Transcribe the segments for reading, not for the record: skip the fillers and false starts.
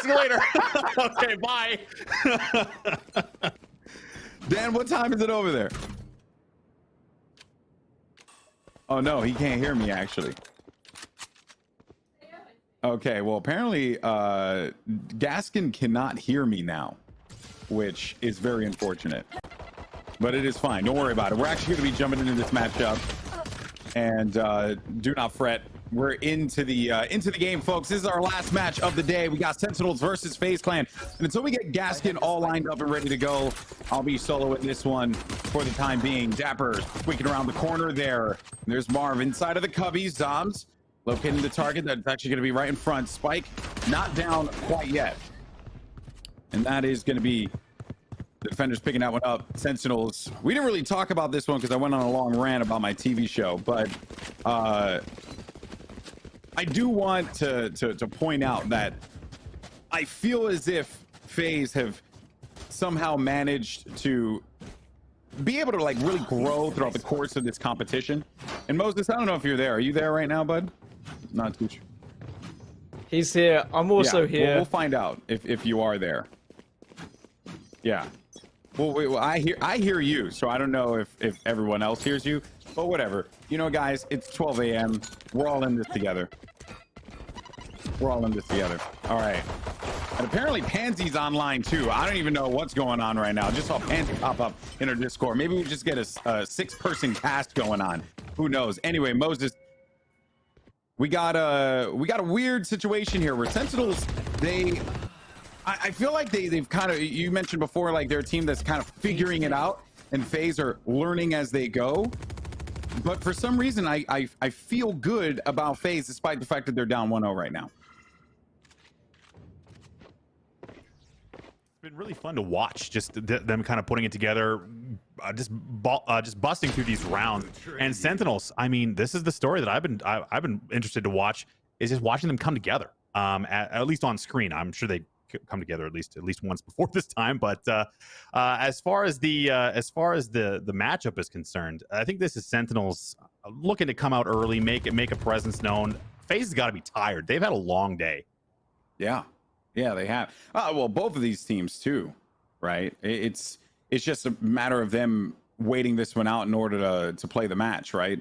See you later. Okay, bye. Dan, what time is it over there? Oh no, he can't hear me actually. Okay, well apparently Gaskin cannot hear me now, which is very unfortunate. But it is fine. Don't worry about it. We're actually going to be jumping into this matchup, and do not fret. We're into the game, folks. This is our last match of the day. We got Sentinels versus FaZe Clan, and until we get Gaskin all lined up and ready to go, I'll be soloing this one for the time being. Dapr squeaking around the corner there. There's Marv inside of the cubbies. Zombs locating the target that's actually going to be right in front. Spike not down quite yet, and that is going to be the defenders picking that one up. Sentinels. We didn't really talk about this one because I went on a long rant about my TV show, but I do want to point out that I feel as if FaZe have somehow managed to be able to like really grow throughout the course of this competition. And Moses, I don't know if you're there. Are you there right now, bud? Not too sure. He's here. I'm also here. We'll find out if you are there. Yeah. Well, I hear you, so I don't know if everyone else hears you, but whatever. You know, guys, it's 12 a.m. We're all in this together. We're all in this together. All right. And apparently Pansy's online too. I don't even know what's going on right now. I just saw Pansy pop up in our Discord. Maybe we just get a 6-person cast going on. Who knows? Anyway, Moses, we got a weird situation here where Sentinels, I feel like they've kind of, you mentioned before, like they're a team that's kind of figuring it out, and FaZe are learning as they go. But for some reason, I feel good about FaZe despite the fact that they're down 1-0 right now. It's been really fun to watch, just them kind of putting it together, just busting through these rounds. And Sentinels, I mean, this is the story that I've been interested to watch, is just watching them come together. At least on screen. I'm sure they come together at least once before this time. But as far as the matchup is concerned, I think this is Sentinels looking to come out early, make a presence known. FaZe has got to be tired. They've had a long day. Yeah, they have. Well, both of these teams too, right? It's just a matter of them waiting this one out in order to play the match, right?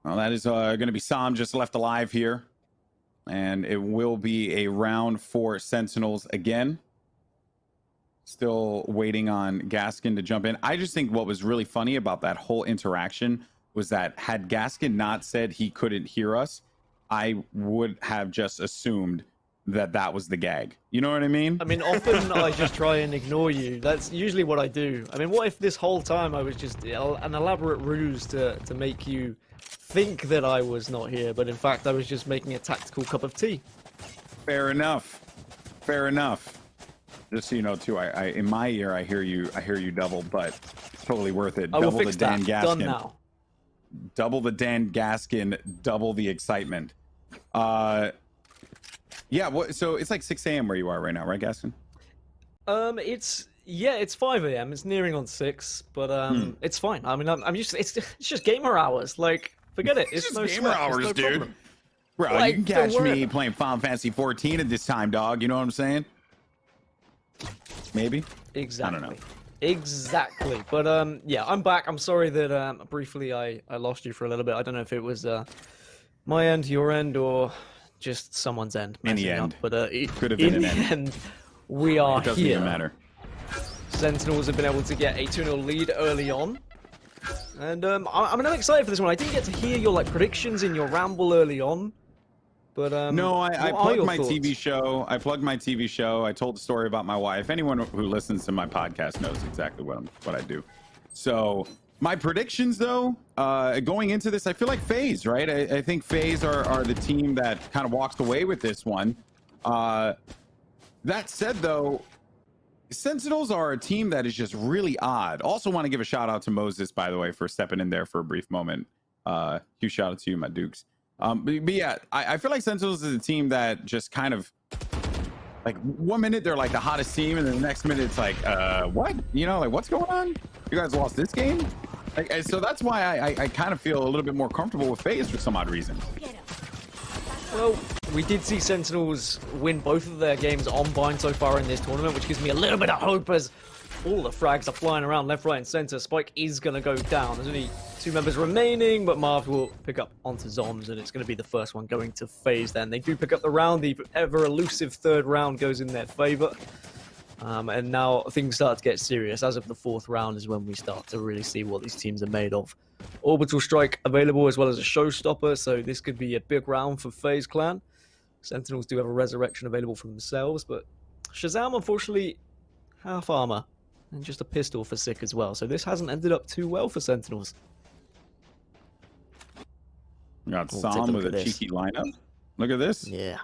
Well, that is going to be ShahZaM just left alive here. And it will be a round for Sentinels again. Still waiting on Gaskin to jump in. I just think what was really funny about that whole interaction was that had Gaskin not said he couldn't hear us, I would have just assumed that was the gag. You know what I mean? I mean, often I just try and ignore you. That's usually what I do. I mean, what if this whole time I was just an elaborate ruse to make you think that I was not here, but in fact I was just making a tactical cup of tea. Fair enough. Just so you know too, I in my ear I hear you double, but totally worth it. I will double fix the Dan that. Gaskin. Done now. Double the Dan Gaskin, double the excitement. Yeah, so it's like 6 a.m. where you are right now, right, Gaskin? It's 5 a.m. It's nearing on 6, but it's fine. I mean, I'm used to it's just gamer hours. Like, forget it. It's just no gamer sweat. hours, no dude. problem. Bro, Like, you can catch don't worry me about playing Final Fantasy 14 at this time, dog. You know what I'm saying? Maybe. Exactly. I don't know. Exactly. But yeah, I'm back. I'm sorry that briefly I lost you for a little bit. I don't know if it was my end, your end, or just someone's end. Any end. Up. But could have been in an the end, we are It doesn't here. even matter. Sentinels have been able to get a 2-0 lead early on. And I'm excited for this one. I didn't get to hear your predictions in your ramble early on. But no, I plugged my thoughts? TV show. I plugged my TV show. I told the story about my wife. Anyone who listens to my podcast knows exactly what I do. So my predictions, though, going into this, I feel like FaZe, right? I think FaZe are the team that kind of walks away with this one. That said, though, Sentinels are a team that is just really odd. Also want to give a shout out to Moses, by the way, for stepping in there for a brief moment. Huge shout out to you, my Dukes. But yeah, I feel like Sentinels is a team that just kind of, like, 1 minute they're like the hottest team, and then the next minute it's like, what? You know, like, what's going on? You guys lost this game? Like, so that's why I kind of feel a little bit more comfortable with FaZe for some odd reason. Well, we did see Sentinels win both of their games on Bind so far in this tournament, which gives me a little bit of hope as all the frags are flying around left, right, and center. Spike is going to go down. There's only 2 members remaining, but Marved will pick up onto zombs, and it's going to be the first one going to FaZe then. They do pick up the round. The ever-elusive 3rd round goes in their favor. And now things start to get serious. As of the 4th round is when we start to really see what these teams are made of. Orbital Strike available as well as a Showstopper, so this could be a big round for FaZe Clan. Sentinels do have a Resurrection available for themselves, but ShahZaM, unfortunately, half armor. And just a pistol for Sick as well. So this hasn't ended up too well for Sentinels. We got Sam with a cheeky lineup. Look at this. Yeah.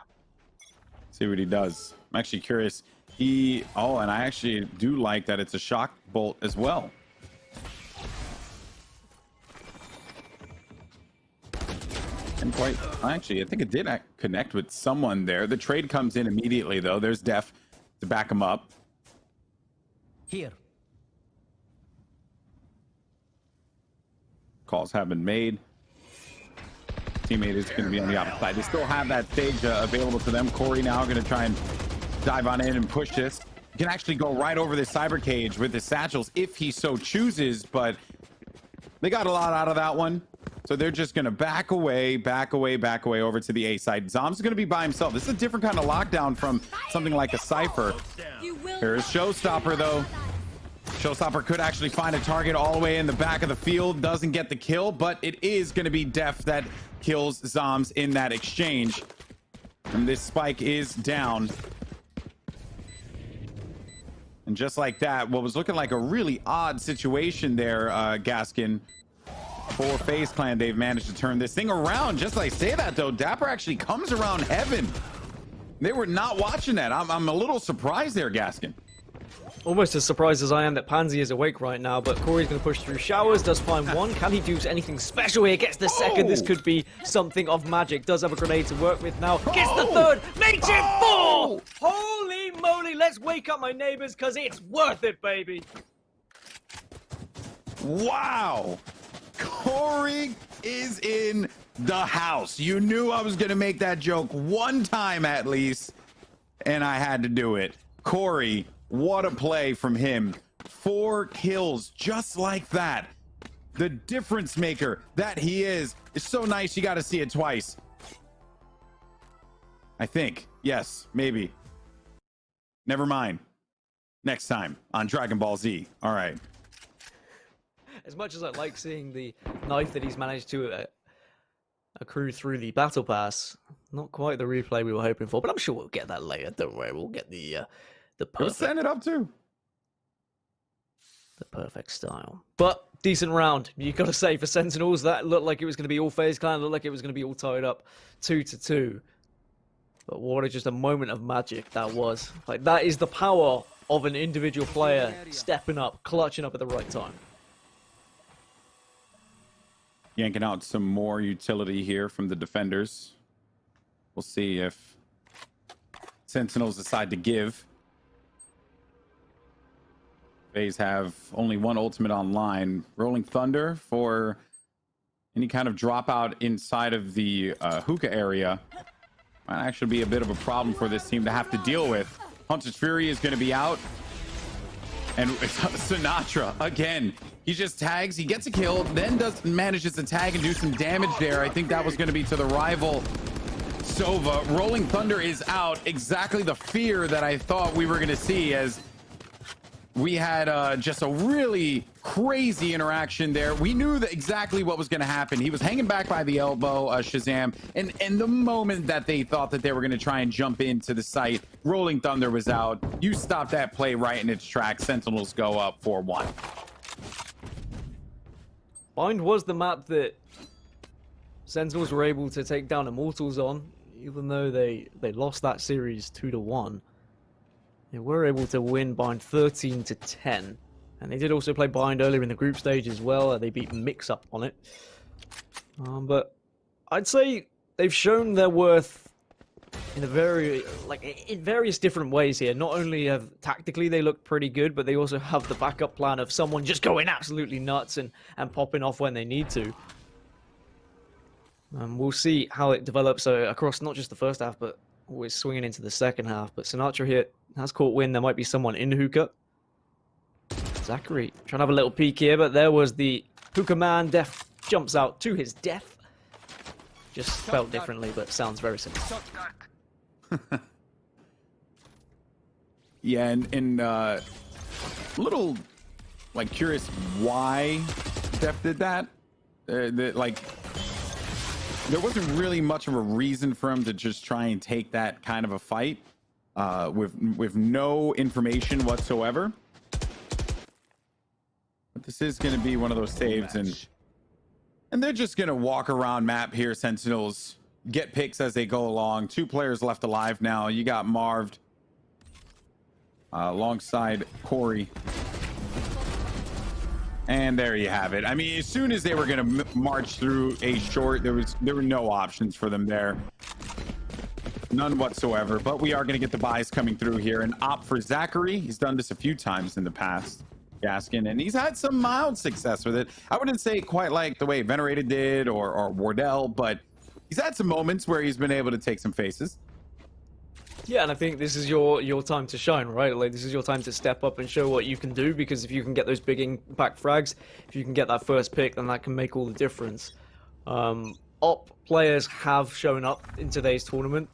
See what he does. I'm actually curious. Oh, and I actually do like that it's a shock bolt as well. And actually, I think it did connect with someone there. The trade comes in immediately, though. There's Dephh to back him up. Here. Calls have been made. Teammate is going to be on the opposite side. They still have that stage available to them. Corey now going to try and dive on in and push this. He can actually go right over this cyber cage with his satchels if he so chooses, but they got a lot out of that one. So they're just going to back away over to the A side. Zom's going to be by himself. This is a different kind of lockdown from something like a Cypher. Here's Showstopper, though. Showstopper could actually find a target all the way in the back of the field. Doesn't get the kill, but it is going to be Dephh that kills Zombs in that exchange. And this spike is down. And just like that, what was looking like a really odd situation there, Gaskin, for FaZe Clan, they've managed to turn this thing around. Just like I say that, though, Dapr actually comes around heaven. They were not watching that. I'm a little surprised there, Gaskin. Almost as surprised as I am that Pansy is awake right now, but Corey's going to push through showers, does find one. Can he do anything special here? Gets the second. This could be something of magic. Does have a grenade to work with now. Gets the third. Makes it 4! Holy moly, let's wake up my neighbors, because it's worth it, baby. Wow. Corey is in the house. You knew I was going to make that joke one time at least, and I had to do it. Corey, what a play from him. 4 kills just like that. The difference maker that he is so nice. You got to see it twice. I think. Yes, maybe. Never mind. Next time on Dragon Ball Z. All right. As much as I like seeing the knife that he's managed to accrue through the battle pass, not quite the replay we were hoping for, but I'm sure we'll get that later. Don't worry, we'll get the perfect. Send it up too. The perfect style. But decent round, you got to say, for Sentinels. That looked like it was going to be all FaZe Clan. Looked like it was going to be all tied up 2-2. But what just a moment of magic that was. Like, that is the power of an individual player stepping up, clutching up at the right time. Yanking out some more utility here from the defenders. We'll see if Sentinels decide to give. FaZe have only one ultimate online. Rolling Thunder for any kind of dropout inside of the hookah area. Might actually be a bit of a problem for this team to have to deal with. Hunter's Fury is going to be out. And Sinatraa, again, he just tags, he gets a kill, then manages to tag and do some damage there. I think that was going to be to the rival Sova. Rolling Thunder is out. Exactly the fear that I thought we were going to see, as we had just a really crazy interaction there. We knew that exactly what was going to happen. He was hanging back by the elbow, ShahZaM, and the moment that they thought that they were going to try and jump into the site, Rolling Thunder was out. You stop that play right in its tracks. Sentinels go up 4-1. Bind was the map that Sentinels were able to take down Immortals on, even though they lost that series 2-1. They were able to win Bind 13-10. And they did also play Bind earlier in the group stage as well. They beat Mix Up on it. But I'd say they've shown their worth in in various different ways here. Not only have tactically they look pretty good, but they also have the backup plan of someone just going absolutely nuts and popping off when they need to. We'll see how it develops across not just the first half, but always swinging into the second half. But Sinatraa here has caught wind. There might be someone in hookah. ZachaREEE trying to have a little peek here, but there was the hookah man. Dephh jumps out to his death. Just spelled differently, but sounds very similar. Yeah, and little like curious why Dephh did that. Like there wasn't really much of a reason for him to just try and take that kind of a fight with no information whatsoever. But this is going to be one of those saves, and they're just going to walk around map here. Sentinels get picks as they go along. 2 players left alive now. You got Marved alongside Corey. And there you have it. I mean, as soon as they were going to march through a short, there were no options for them there. None whatsoever. But we are going to get the buys coming through here. An op for ZachaREEE. He's done this a few times in the past. Gaskin, and he's had some mild success with it. I wouldn't say quite like the way Venerated did or Wardell, but he's had some moments where he's been able to take some faces. Yeah, and I think this is your time to shine, right? Like, this is your time to step up and show what you can do, because if you can get those big impact frags, if you can get that first pick, then that can make all the difference. Op players have shown up in today's tournament,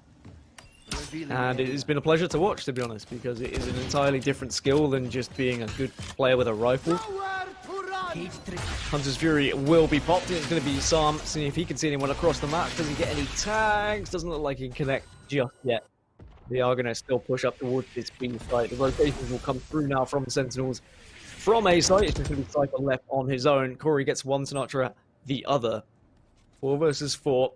and it has been a pleasure to watch, to be honest, because it is an entirely different skill than just being a good player with a rifle. Hunter's Fury will be popped. It's going to be ShahZaM, seeing if he can see anyone across the map. Doesn't get any tags. Doesn't look like he can connect just yet. They are going to still push up towards this B site. The rotations will come through now from Sentinels. From A site, it's just going to be Cypher left on his own. Corey gets one, Sinatraa the other. 4 versus 4.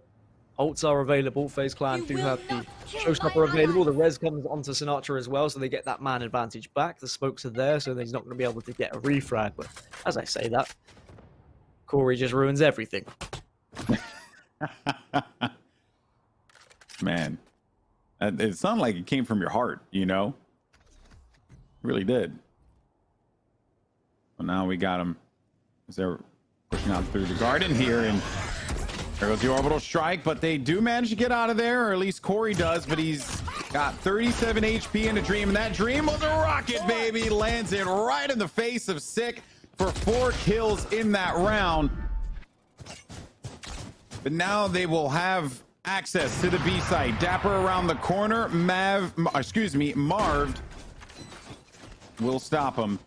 Ults are available. FaZe Clan do have the Showstopper available. The res comes onto Sinatraa as well, so they get that man advantage back. The smokes are there, so he's not going to be able to get a refrag. But as I say that, Corey just ruins everything. Man, it sounded like it came from your heart, you know? It really did. Well, now we got him as they're pushing out through the garden here, and there goes the orbital strike, but they do manage to get out of there, or at least Corey does, but he's got 37 HP in a dream, and that dream was a rocket, baby. Lands it right in the face of Sick for 4 kills in that round. But now they will have access to the B site. Dapr around the corner. Marved will stop him.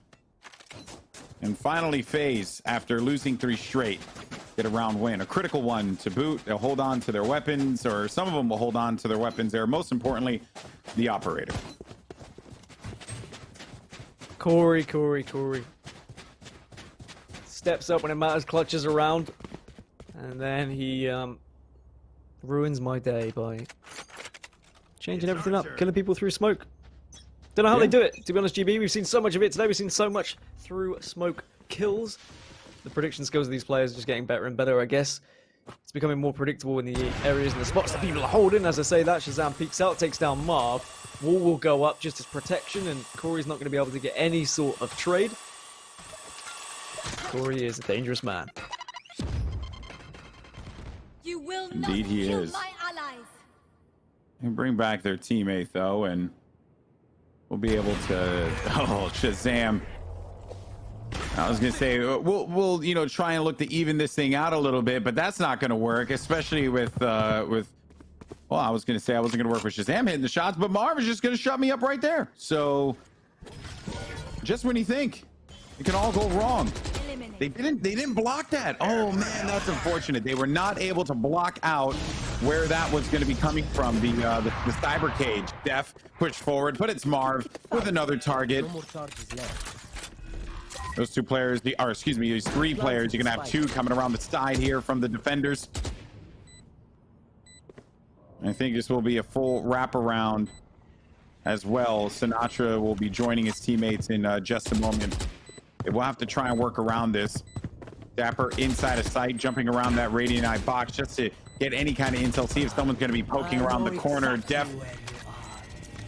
And finally, FaZe, after losing 3 straight, get a round win, a critical one to boot. They'll hold on to their weapons, or some of them will hold on to their weapons there. Most importantly, the operator. Corey steps up when it matters, clutches around, and then he ruins my day by changing everything up, killing people through smoke. Don't know how they do it, to be honest, GB. We've seen so much of it today. We've seen so much through smoke kills. The prediction skills of these players are just getting better and better, I guess. It's becoming more predictable in the areas and the spots that people are holding. As I say that, ShahZaM peeks out, takes down Marv. Wall will go up just as protection, and Corey's not going to be able to get any sort of trade. Corey is a dangerous man. You will Indeed, not he kill is. my allies. And bring back their teammate, though, and we'll be able to... Oh, ShahZaM. I was gonna say we'll you know, try and look to even this thing out a little bit, but that's not gonna work, especially with well, I was gonna say I wasn't gonna work with ShahZaM hitting the shots, but Marv is just gonna shut me up right there. So just when you think it can all go wrong, they didn't block that. Oh man, that's unfortunate. They were not able to block out where that was going to be coming from, the cyber cage. Dephh pushed forward, but it's Marv with another target. No more charges left. Those 2 players, these 3 players, you're gonna have 2 coming around the side here from the defenders. I think this will be a full wraparound as well. Sinatraa will be joining his teammates in just a moment. They will have to try and work around this. Dapr inside of sight, jumping around that Radiant Eye box just to get any kind of intel, see if someone's gonna be poking around the corner. Dephh,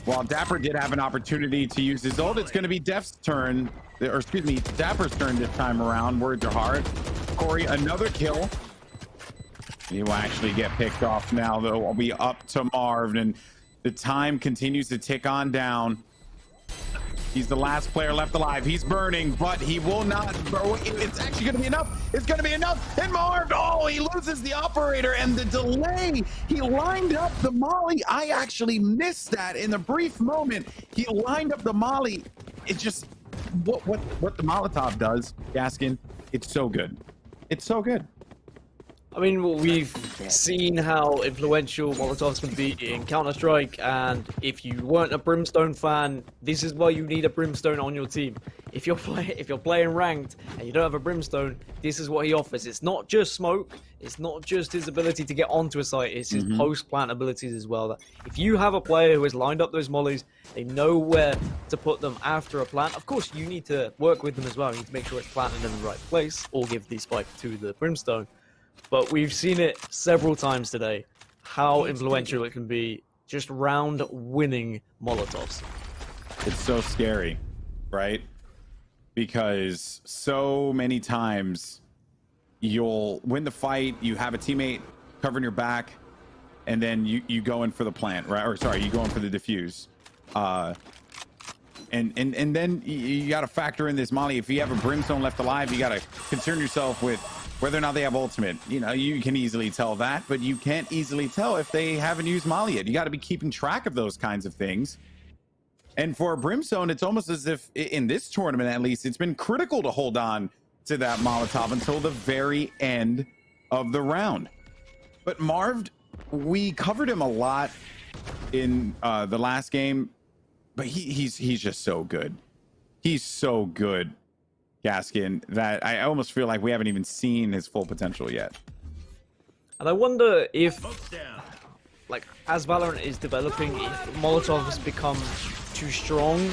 while Dapr did have an opportunity to use his ult, it's gonna be Deph's turn. Or excuse me, Dapr's turn this time around. Word to heart. Corey, another kill. He will actually get picked off now, though. Will be up to Marved, and the time continues to tick on down. He's the last player left alive. He's burning, but he will not. It's actually going to be enough. It's going to be enough. And Marved, oh, he loses the operator and the delay. He lined up the molly. I actually missed that in the brief moment. He lined up the molly. It's just what the Molotov does, Gaskin. It's so good. It's so good. I mean, we've seen how influential Molotovs can be in Counter-Strike, and if you weren't a Brimstone fan, this is why you need a Brimstone on your team. If you're playing ranked and you don't have a Brimstone, this is what he offers. It's not just smoke, it's not just his ability to get onto a site, it's his post-plant abilities as well. If you have a player who has lined up those mollies, they know where to put them after a plant. Of course, you need to work with them as well. You need to make sure it's planted in the right place, or give the spike to the Brimstone. But we've seen it several times today, how influential it can be, just round-winning Molotovs. It's so scary, right? Because so many times you'll win the fight, you have a teammate covering your back, and then you go in for the plant, right? Or sorry, you go in for the defuse. And then you got to factor in this molly. If you have a Brimstone left alive, you got to concern yourself with whether or not they have ultimate. You know, you can easily tell that, but you can't easily tell if they haven't used molly yet. You got to be keeping track of those kinds of things. And for a Brimstone, it's almost as if, in this tournament at least, it's been critical to hold on to that Molotov until the very end of the round. But Marved, we covered him a lot in the last game, but he's just so good. He's so good, Gaskin, that I almost feel like we haven't even seen his full potential yet. And I wonder if, like, as Valorant is developing, if Molotovs become too strong,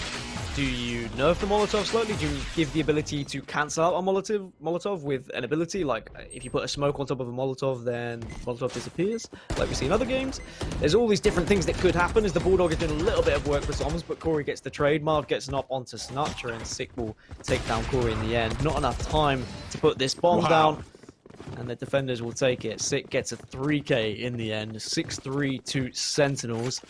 do you nerf the Molotov slightly? Do you give the ability to cancel out a Molotov with an ability? Like, if you put a smoke on top of a Molotov, then Molotov disappears, like we see in other games. There's all these different things that could happen, as the Bulldog is doing a little bit of work for zombs, but Corey gets the trade. Marv gets an op onto Sinatraa, and Sick will take down Corey in the end. Not enough time to put this bomb down, and the defenders will take it. Sick gets a 3K in the end, 6-3 to Sentinels.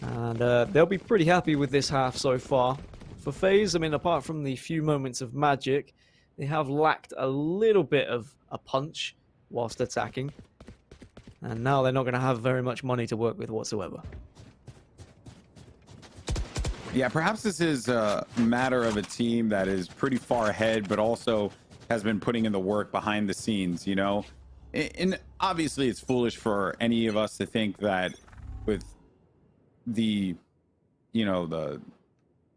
And they'll be pretty happy with this half so far. For FaZe, I mean, apart from the few moments of magic, they have lacked a little bit of a punch whilst attacking. And now they're not going to have very much money to work with whatsoever. Yeah, perhaps this is a matter of a team that is pretty far ahead, but also has been putting in the work behind the scenes, you know? And obviously it's foolish for any of us to think that with the, you know,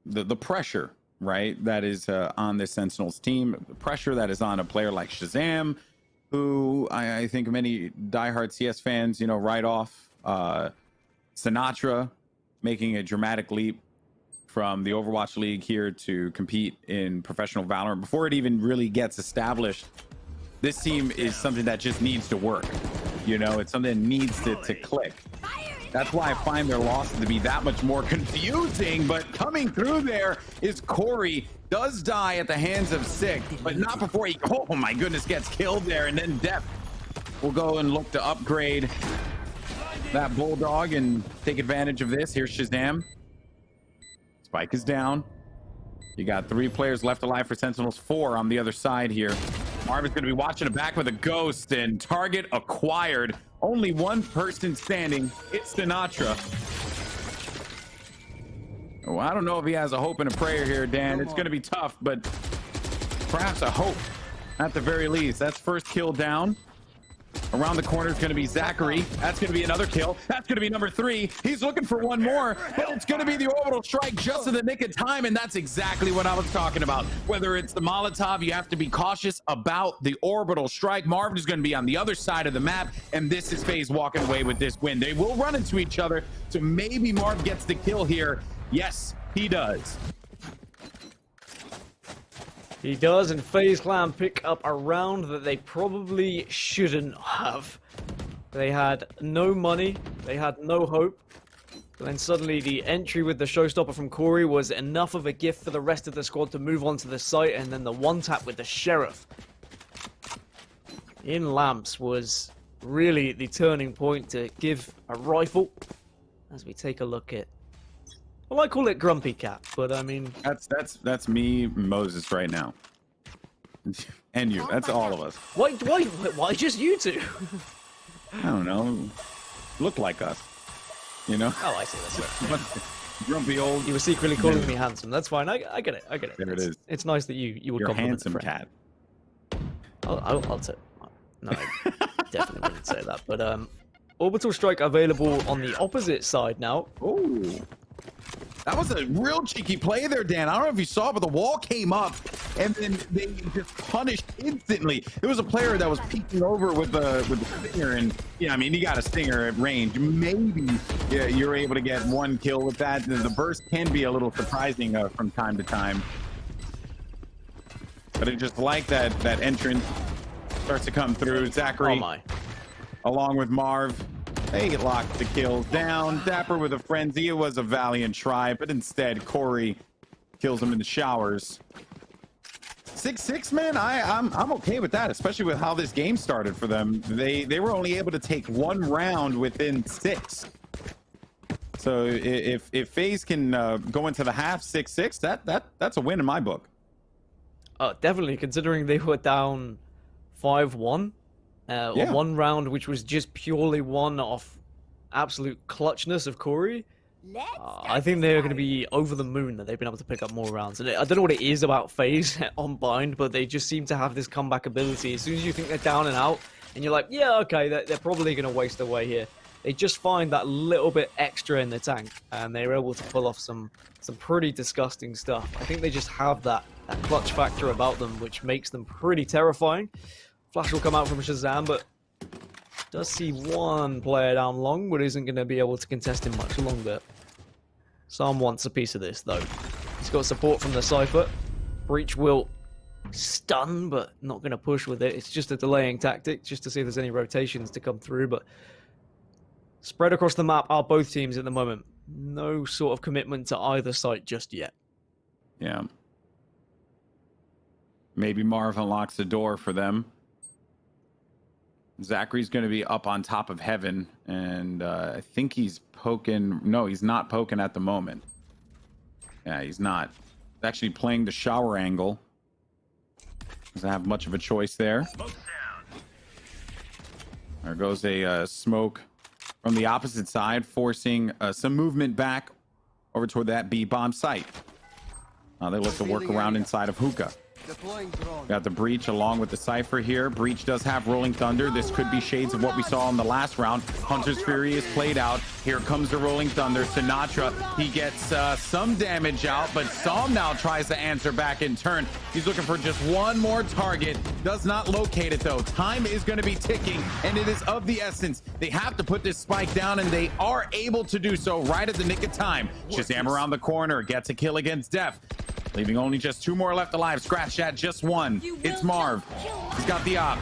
the pressure, right, that is on the Sentinels team, the pressure that is on a player like ShahZaM, who I think many diehard CS fans, you know, write off. Sinatraa making a dramatic leap from the Overwatch League here to compete in professional Valorant before it even really gets established. This team is something that just needs to work. You know, it's something that needs to click. That's why I find their losses to be that much more confusing. But coming through there is Corey. Does die at the hands of Sick, but not before he, oh my goodness, gets killed there. And then Dephh will go and look to upgrade that Bulldog and take advantage of this. Here's ShahZaM. Spike is down. You got 3 players left alive for Sentinels, 4 on the other side here. Marv is going to be watching it back with a ghost, and target acquired. Only one person standing. It's Sinatraa. Oh, I don't know if he has a hope and a prayer here, Dan. It's going to be tough, but perhaps a hope at the very least. That's first kill down. Around the corner is going to be ZachaREEE. That's going to be another kill. That's going to be number 3. He's looking for one more, but it's going to be the orbital strike just in the nick of time, and that's exactly what I was talking about. Whether it's the Molotov, you have to be cautious about the orbital strike. Marved is going to be on the other side of the map, and this is FaZe walking away with this win. They will run into each other, so maybe Marv gets the kill here. Yes, he does. He does, and FaZe Clan pick up a round that they probably shouldn't have. They had no money, they had no hope. But then suddenly the entry with the showstopper from Corey was enough of a gift for the rest of the squad to move on to the site, and then the one tap with the Sheriff in lamps was really the turning point to give a rifle as we take a look at, well, I call it Grumpy Cat, but I mean That's me, Moses, right now. And you. That's all of us. why just you two? I don't know. Look like us. You know? Oh, I see. That's it. Grumpy old. You were secretly calling me handsome. That's fine. I get it. There it is. It's nice that you would You're a compliment a handsome friend. cat. I'll say. No, I definitely wouldn't say that. But orbital strike available on the opposite side now. Oh. That was a real cheeky play there, Dan. I don't know if you saw, but the wall came up, and then they just punished instantly. There was a player that was peeking over with the stinger, and yeah, I mean, he got a stinger at range. Maybe you're able to get one kill with that. The burst can be a little surprising from time to time, but it just like that entrance starts to come through. ZachaREEE, Oh my. along with Marv. They locked the kills down. Dapr with a frenzy. It was a valiant try, but instead Corey kills him in the showers. 6-6, man. I'm okay with that, especially with how this game started for them. They were only able to take one round within 6. So if FaZe can go into the half 6-6, that's a win in my book. Definitely, considering they were down 5-1. Yeah. One round which was just purely won off absolute clutchness of Corey. I think they're going to be over the moon that they've been able to pick up more rounds. And I don't know what it is about FaZe on Bind, but they just seem to have this comeback ability. As soon as you think they're down and out, and you're like, yeah, okay, they're probably going to waste away here. They just find that little bit extra in the tank, and they're able to pull off some pretty disgusting stuff. I think they just have that clutch factor about them, which makes them pretty terrifying. Flash will come out from ShahZaM, but does see one player down long, but isn't going to be able to contest him much longer. ShahZaM wants a piece of this, though. He's got support from the Cypher. Breach will stun, but not going to push with it. It's just a delaying tactic, just to see if there's any rotations to come through. But spread across the map are both teams at the moment. No sort of commitment to either site just yet. Yeah. Maybe Marv unlocks the door for them. ZachaREE's going to be up on top of heaven, and I think he's poking. No, he's not poking at the moment. Yeah, he's not. He's actually playing the shower angle. Doesn't have much of a choice there. There goes a smoke from the opposite side, forcing some movement back over toward that B-bomb site. They look to work around inside of Hookah. Got the Breach along with the Cypher here. Breach does have Rolling Thunder. This could be shades of what we saw in the last round. Hunter's Fury is played out. Here comes the Rolling Thunder. Sinatraa, he gets some damage out, but ShahZaM now tries to answer back in turn. He's looking for just one more target. Does not locate it, though. Time is going to be ticking, and it is of the essence. They have to put this spike down, and they are able to do so right at the nick of time. ShahZaM around the corner, gets a kill against Dephh. Leaving only just 2 more left alive. Scratch Chat, just 1. It's Marv. He's got the op.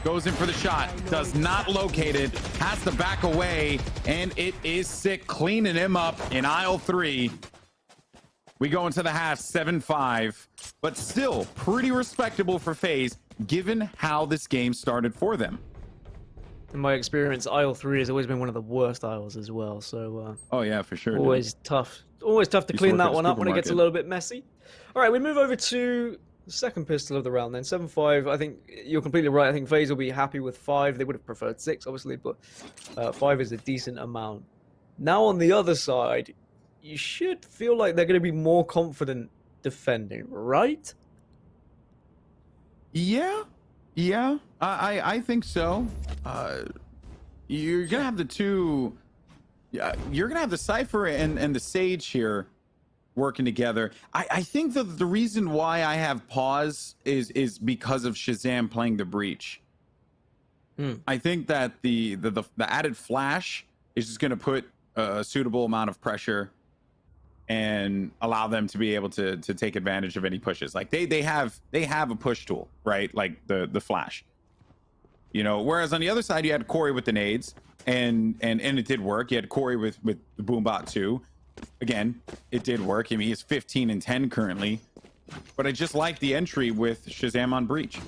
Goes in for the shot. Does not locate it. Has to back away. And it is sick. Cleaning him up in aisle 3. We go into the half 7-5. But still pretty respectable for FaZe, given how this game started for them. In my experience, aisle 3 has always been one of the worst aisles as well. So oh yeah, for sure. Always tough. Always tough to clean that one up when it gets a little bit messy. All right, we move over to the second pistol of the round then. 7-5. I think you're completely right. I think FaZe will be happy with 5. They would have preferred 6, obviously, but 5 is a decent amount. Now on the other side, you should feel like they're going to be more confident defending, right? Yeah. Yeah, I think so. You're gonna have the two. Yeah, you're gonna have the Cypher and the Sage here working together. I think that the reason why I have pause is because of ShahZaM playing the Breach. I think that the added flash is just gonna put a suitable amount of pressure and allow them to be able to take advantage of any pushes. Like they have a push tool, right? Like the flash, you know, whereas on the other side you had Corey with the nades and it did work. You had Corey with the Boombot too. Again, it did work. I mean, he's 15 and 10 currently, but I just like the entry with ShahZaM on Breach.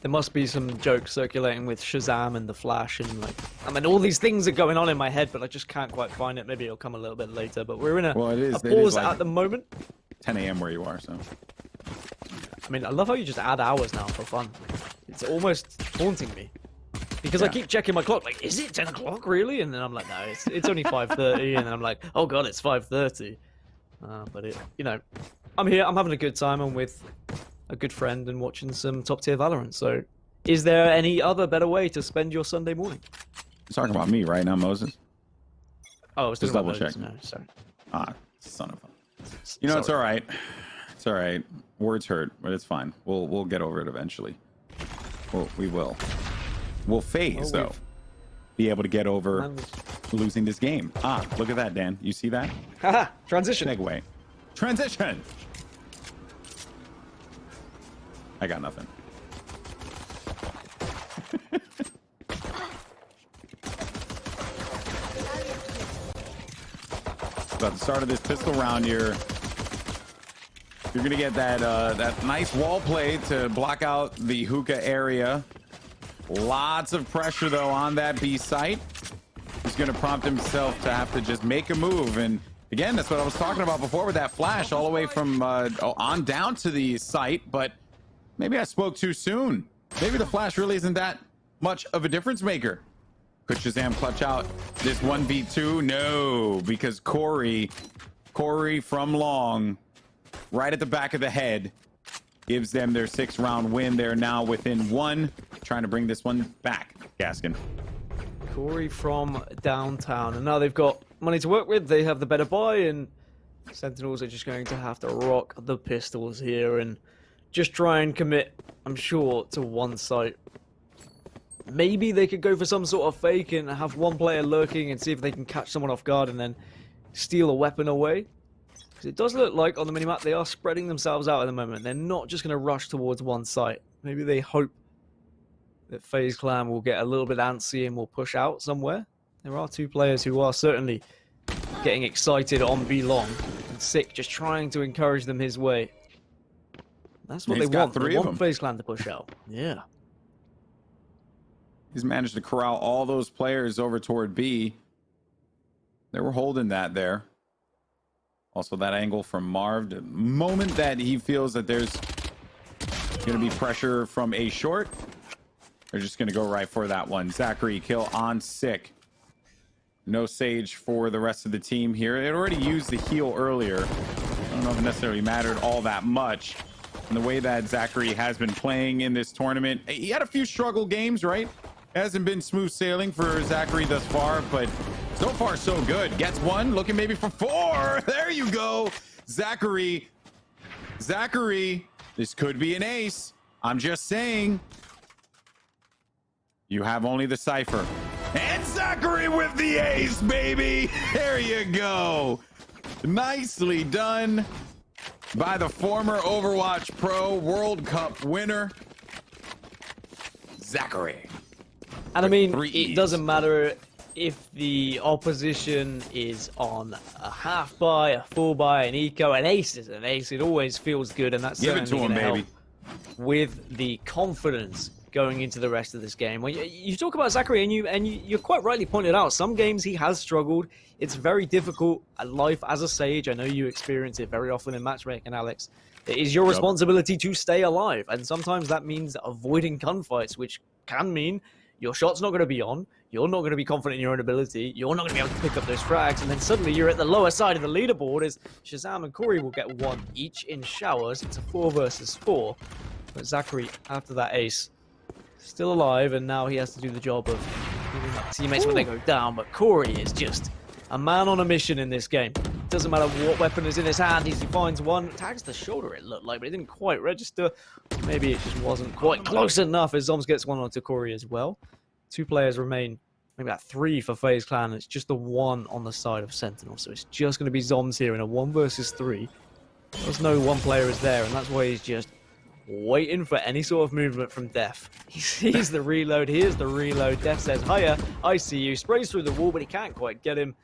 There must be some jokes circulating with ShahZaM and the Flash and like, I mean, all these things are going on in my head, but I just can't quite find it. Maybe it'll come a little bit later. But we're in a pause like at the moment. 10 a.m. where you are, so. I mean, I love how you just add hours now for fun. It's almost haunting me. Because I keep checking my clock, like, is it 10 o'clock really? And then I'm like, no, it's only 5:30. And then I'm like, oh god, it's 5:30. But it, you know, I'm here, I'm having a good time. I'm with a good friend and watching some top tier Valorant. So is there any other better way to spend your Sunday morning? You're talking about me right now, Moses? Oh, I was just double checking. No, sorry. Ah, son of a... You know, it's all right. It's all right. Words hurt, but it's fine. We'll get over it eventually. We will. Will FaZe, though, be able to get over losing this game? Ah, look at that, Dan. You see that? Haha, transition. Segue. Transition! I got nothing. So at the start of this pistol round here, you're gonna get that nice wall play to block out the hookah area. Lots of pressure though on that B site. He's gonna prompt himself to have to just make a move, and again, that's what I was talking about before with that flash all the way from on down to the site. But maybe I spoke too soon. Maybe the flash really isn't that much of a difference maker. Could ShahZaM clutch out this 1v2? No, because Corey from long, right at the back of the head, gives them their 6th-round win. They're now within 1, trying to bring this one back. Gaskin. Corey from downtown, and now they've got money to work with. They have the better buy, and Sentinels are just going to have to rock the pistols here and just try and commit, I'm sure, to one site. Maybe they could go for some sort of fake and have one player lurking and see if they can catch someone off guard and then steal a weapon away. Because it does look like on the minimap they are spreading themselves out at the moment. They're not just going to rush towards one site. Maybe they hope that FaZe Clan will get a little bit antsy and will push out somewhere. There are 2 players who are certainly getting excited on B long, and Sick just trying to encourage them his way. That's what they want. They want FaZe Clan to push out. Yeah. He's managed to corral all those players over toward B. They were holding that there. Also that angle from Marved. The moment that he feels that there's going to be pressure from A short, they're just going to go right for that one. ZachaREEE kill on Sick. No Sage for the rest of the team here. It already used the heal earlier. I don't know if it necessarily mattered all that much. And the way that ZachaREEE has been playing in this tournament, he had a few struggle games, right? Hasn't been smooth sailing for ZachaREEE thus far, but so far so good. Gets 1, looking maybe for 4. There you go. ZachaREEE, this could be an ace. I'm just saying. You have only the Cypher. And ZachaREEE with the ace, baby. There you go. Nicely done by the former Overwatch Pro World Cup winner, ZachaREEE. And I mean, it doesn't matter if the opposition is on a half buy, a full buy, an eco, an ace is an ace. It always feels good, and that's certainly going to help with the confidence going into the rest of this game. Well, you talk about ZachaREEE, and you quite rightly pointed out, some games he has struggled. It's very difficult at life as a Sage. I know you experience it very often in matchmaking, Alex. It is your responsibility to stay alive, and sometimes that means avoiding gunfights, which can mean your shot's not going to be on, you're not going to be confident in your own ability, you're not going to be able to pick up those frags, and then suddenly you're at the lower side of the leaderboard as ShahZaM and Corey will get 1 each in showers. It's a 4 versus 4. But ZachaREEE, after that ace, still alive, and now he has to do the job of giving up teammates when they go down. But Corey is just a man on a mission in this game. Doesn't matter what weapon is in his hand, he finds one, tags the shoulder it looked like, but it didn't quite register. Maybe it just wasn't quite close enough as zombs gets 1 onto Corey as well. 2 players remain, maybe about 3 for FaZe Clan. It's just the 1 on the side of Sentinel, so it's just going to be zombs here in a 1 versus 3. There's no 1 player is there, and that's why he's just waiting for any sort of movement from Dephh. He sees the reload, here's the reload. Dephh says, hiya, I see you. Sprays through the wall, but he can't quite get him.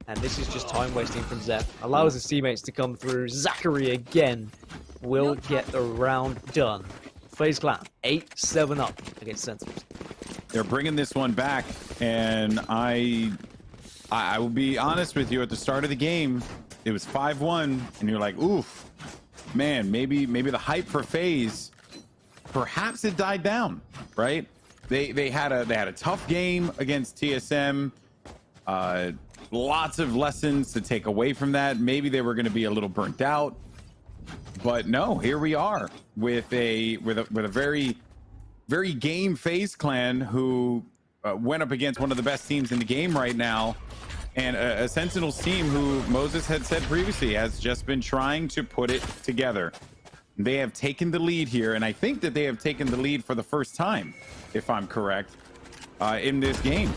And this is just time wasting from Dephh. Allows his teammates to come through. ZachaREEE again will get the round done. FaZe Clan 8-7 up against Sentinels. They're bringing this one back, and I will be honest with you. At the start of the game, it was 5-1, and you're like, oof, man, maybe the hype for FaZe, perhaps it died down, right? They had a tough game against TSM. Lots of lessons to take away from that. Maybe they were going to be a little burnt out, but no, here we are with a very game FaZe Clan who went up against one of the best teams in the game right now, and a Sentinels team who Moses had said previously has just been trying to put it together. They have taken the lead here, and I think that they have taken the lead for the first time, if I'm correct, in this game.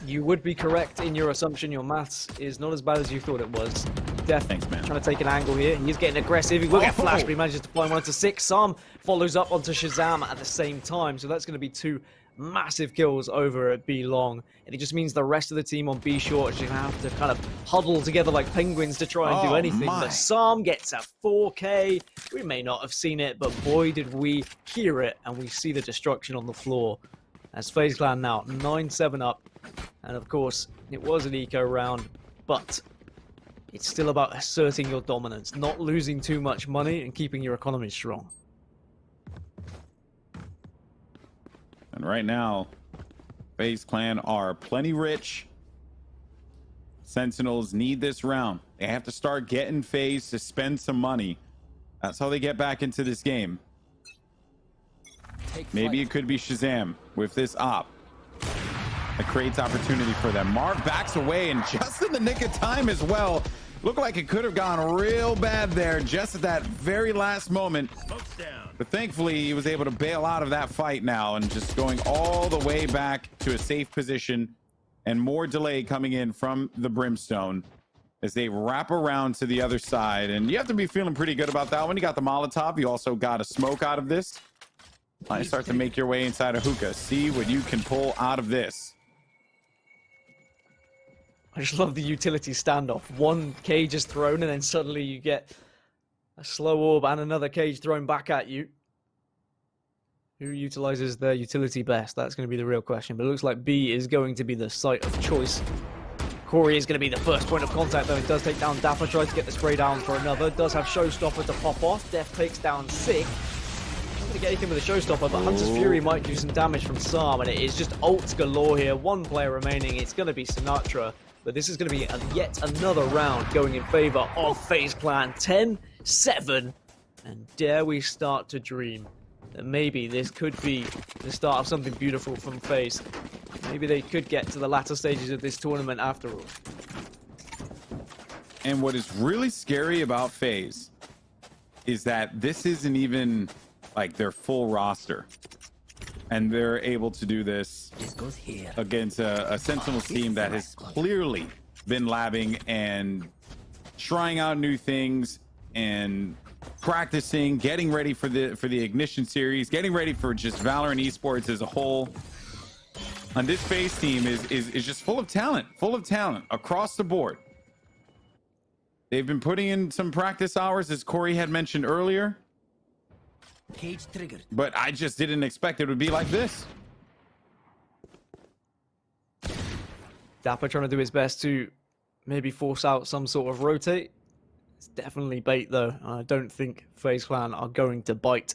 You would be correct in your assumption. Your maths is not as bad as you thought it was. Dephh, Thanks, man. Trying to take an angle here. He's getting aggressive. He will get flashed, but he manages to find one onto 6. ShahZaM follows up onto ShahZaM at the same time. So that's going to be 2 massive kills over at B long. And it just means the rest of the team on B short is going to have to kind of huddle together like penguins to try and do anything. But ShahZaM gets a 4K. We may not have seen it, but boy, did we hear it. And we see the destruction on the floor. As FaZe Clan now 9-7 up. And of course, it was an eco round, but it's still about asserting your dominance, not losing too much money and keeping your economy strong. And right now, FaZe Clan are plenty rich. Sentinels need this round. They have to start getting FaZe to spend some money. That's how they get back into this game. Maybe it could be ShahZaM with this op. It creates opportunity for them. Marv backs away, and just in the nick of time as well. Looked like it could have gone real bad there just at that very last moment. But thankfully, he was able to bail out of that fight now and just going all the way back to a safe position, and more delay coming in from the Brimstone as they wrap around to the other side. And you have to be feeling pretty good about that one. You got the Molotov. You also got a smoke out of this. You start to make your way inside a hookah. See what you can pull out of this. I just love the utility standoff. One cage is thrown, and then suddenly you get a slow orb and another cage thrown back at you. Who utilizes their utility best? That's going to be the real question. But it looks like B is going to be the site of choice. Corey is going to be the first point of contact, though. He does take down Dapr, tries to get the spray down for another. Does have Showstopper to pop off. Dephh takes down 6. Not going to get anything with a Showstopper, but Hunter's Fury might do some damage from ShahZaM, and it is just ults galore here. 1 player remaining. It's going to be Sinatraa. But this is going to be yet another round going in favor of FaZe Clan. 10-7. And dare we start to dream that maybe this could be the start of something beautiful from FaZe. Maybe they could get to the latter stages of this tournament after all. And what is really scary about FaZe is that this isn't even like their full roster. And they're able to do this against a Sentinels team that has clearly been labbing and trying out new things and practicing, getting ready for the Ignition series, getting ready for just Valorant Esports as a whole. And this FaZe team is just full of talent across the board. They've been putting in some practice hours, as Corey had mentioned earlier. Cage triggered. But I just didn't expect it would be like this. Dapr trying to do his best to maybe force out some sort of rotate. It's definitely bait, though. I don't think FaZe Clan are going to bite.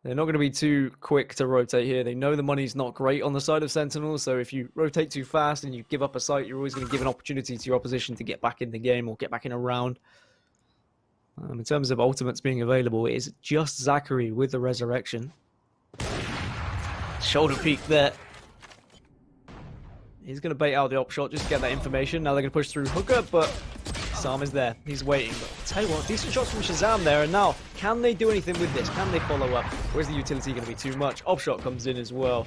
They're not going to be too quick to rotate here. They know the money's not great on the side of Sentinels, so if you rotate too fast and you give up a site, you're always going to give an opportunity to your opposition to get back in the game or get back in a round. In terms of ultimates being available, it is just ZachaREEE with the resurrection. Shoulder peek there. He's going to bait out the op shot just to get that information. Now they're going to push through hookah, but ShahZaM is there. He's waiting. But I'll tell you what, decent shots from ShahZaM there. And now, can they do anything with this? Can they follow up? Or is the utility going to be too much? Op shot comes in as well.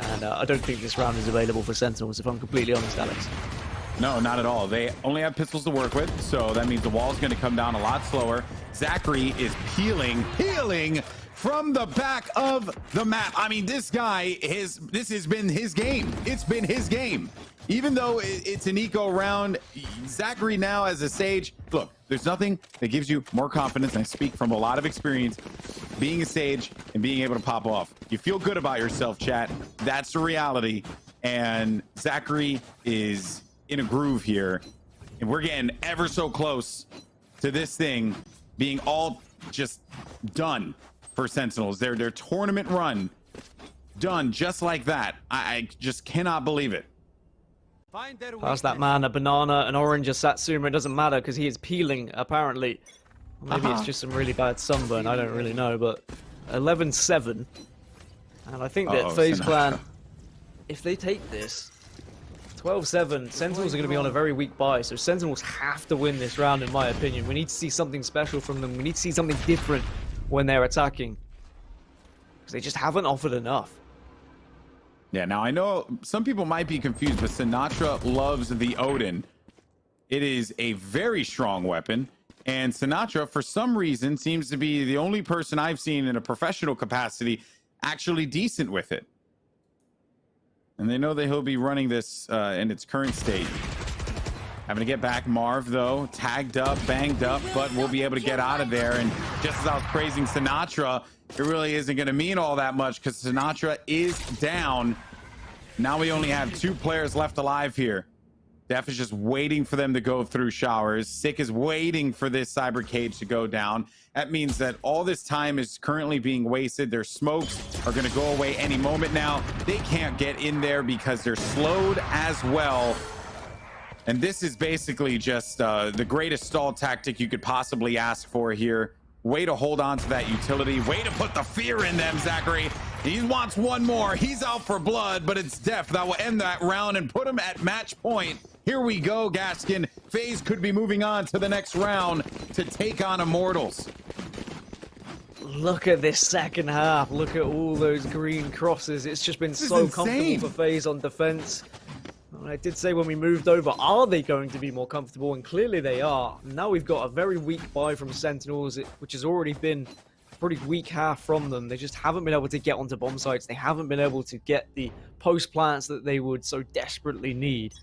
And I don't think this round is available for Sentinels, if I'm completely honest, Alex. No, not at all. They only have pistols to work with, so that means the wall is going to come down a lot slower. ZachaREEE is peeling from the back of the map. I mean, this guy, this has been his game. It's been his game. Even though it's an eco round, ZachaREEE now as a Sage, look, there's nothing that gives you more confidence. And I speak from a lot of experience being a Sage and being able to pop off. You feel good about yourself, chat. That's the reality. And ZachaREEE is in a groove here. And we're getting ever so close to this thing being all just done for Sentinels. Their tournament run done just like that. I just cannot believe it. Pass that man a banana, an orange, a Satsuma. It doesn't matter because he is peeling, apparently. Maybe it's just some really bad sunburn. I don't really know, but 11-7. And I think that FaZe Clan, if they take this, 12-7, Sentinels are going to be on a very weak bye. So Sentinels have to win this round, in my opinion. We need to see something special from them. We need to see something different when they're attacking. Because they just haven't offered enough. Yeah, now I know some people might be confused, but Sinatraa loves the Odin. It is a very strong weapon, and Sinatraa, for some reason, seems to be the only person I've seen in a professional capacity actually decent with it. And they know that he'll be running this in its current state. Having to get back Marv, though, tagged up, banged up, but we'll be able to get out of there. And just as I was praising Sinatraa, it really isn't going to mean all that much because Sinatraa is down. Now we only have 2 players left alive here. Dephh is just waiting for them to go through showers. Sick is waiting for this cyber cage to go down. That means that all this time is currently being wasted. Their smokes are going to go away any moment now. They can't get in there because they're slowed as well. And this is basically just the greatest stall tactic you could possibly ask for here. Way to hold on to that utility. Way to put the fear in them, ZachaREEE. He wants one more. He's out for blood, but it's Dephh that will end that round and put him at match point. Here we go, Gaskin. FaZe could be moving on to the next round to take on Immortals. Look at this second half. Look at all those green crosses. It's just been so comfortable for FaZe on defense. I did say when we moved over, are they going to be more comfortable? And clearly they are. Now we've got a very weak buy from Sentinels, which has already been a pretty weak half from them. They just haven't been able to get onto bomb sites. They haven't been able to get the post plants that they would so desperately need.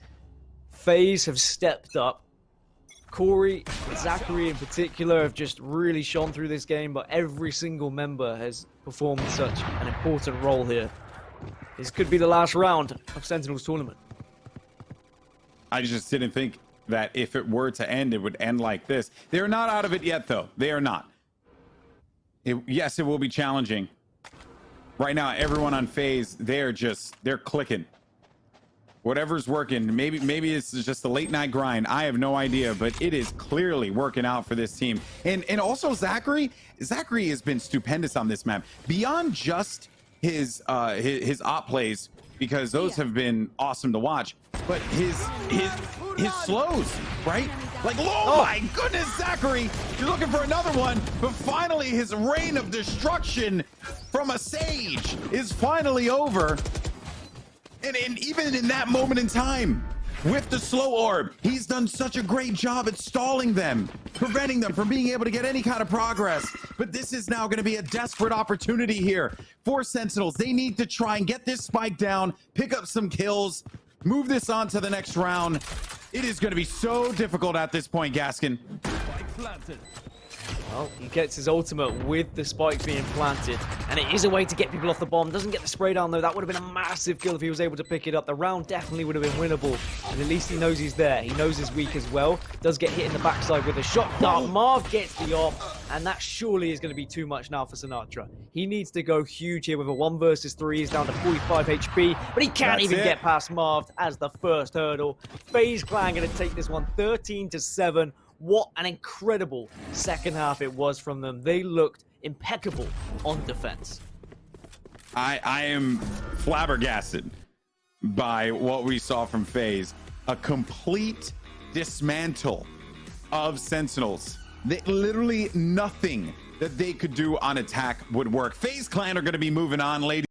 FaZe have stepped up. Corey, ZachaREEE in particular, have just really shone through this game, but every single member has performed such an important role here. This could be the last round of Sentinels tournament. I just didn't think that if it were to end, it would end like this. They're not out of it yet, though. They are not. Yes, it will be challenging. Right now, everyone on FaZe, they're clicking. Whatever's working, maybe it's just a late night grind. I have no idea, but it is clearly working out for this team. And also ZachaREEE has been stupendous on this map. Beyond just his op plays, because those have been awesome to watch. But his slows, right? Like, oh my goodness, ZachaREEE, you're looking for another one, but finally his reign of destruction from a Sage is finally over. And even in that moment in time, with the slow orb, he's done such a great job at stalling them, preventing them from being able to get any kind of progress. But this is now going to be a desperate opportunity here for Sentinels. They need to try and get this spike down, pick up some kills, move this on to the next round. It is going to be so difficult at this point, Gaskin. Well, he gets his ultimate with the spike being planted, and it is a way to get people off the bomb. Doesn't get the spray down, though. That would have been a massive kill if he was able to pick it up. The round definitely would have been winnable, and at least he knows he's there. He knows he's weak as well. Does get hit in the backside with a shot dart. Marv gets the op, and that surely is going to be too much now for Sinatraa. He needs to go huge here with a 1 versus 3. He's down to 45 HP, but he can't even get past Marv as the first hurdle. FaZe Clan going to take this one 13-7. What an incredible second half it was from them. They looked impeccable on defense. I am flabbergasted by what we saw from FaZe. A complete dismantle of Sentinels. Literally nothing that they could do on attack would work. FaZe Clan are going to be moving on, ladies.